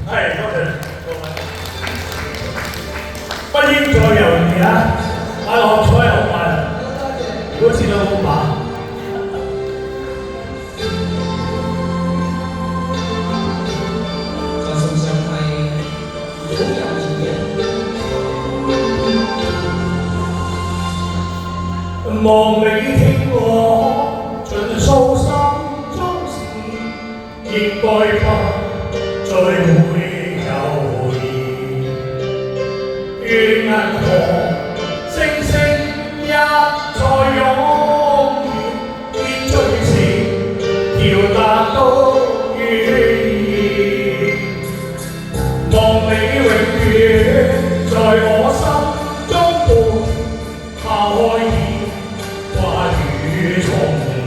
係多謝各位，不應再猶豫啊！買六合彩好買啊！如果知道好買。在送上係好有意義。望你聽我盡訴心中事，應該不再會猶豫。願銀河星星一再湧現，必追成條達到願意。望你永遠在我心中伴，拋開話語從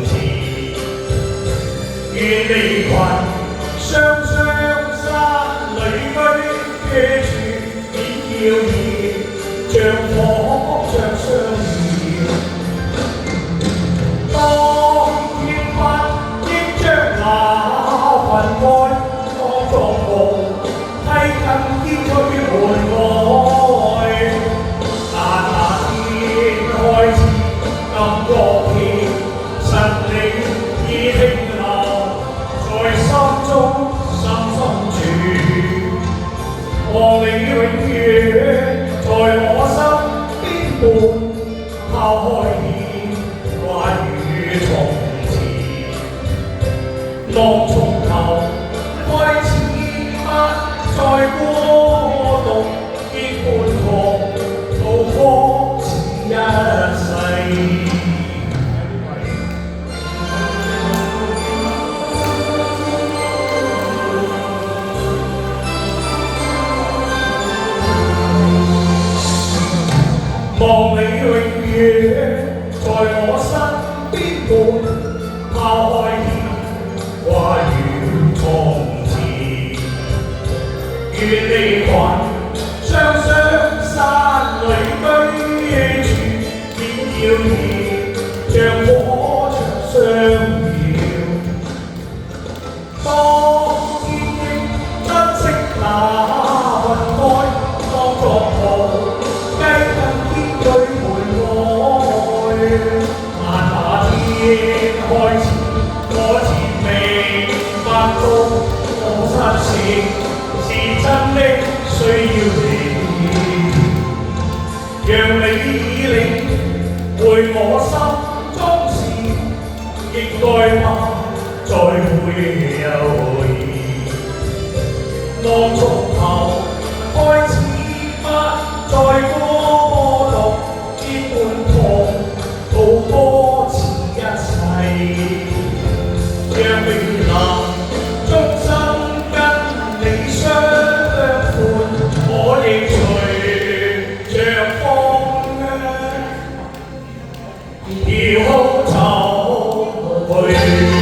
前，願離群雙雙山裏居住，便耀然像火像相遇。當天不應將那份愛當作夢，替更堅催換愛。但那天開始感覺其實你已停留在心中深深處，望你永遠在我身邊伴，拋開話語從前。當從頭開始不再過動，結伴同渡過此一世。望你永遠在我身邊伴，拋開話語從前。願離群雙雙山裏居住，便耀然像火場相繞。當天應珍惜那份愛，當作無計更堅對換愛。但那天開始，我才明白到我實情是真的需要你，讓你領會我心中事，應該不再會猶豫。當從頭開始不再過動，結伴同渡過此一世，讓永能終生跟你相伴，我亦隨着風飄走去。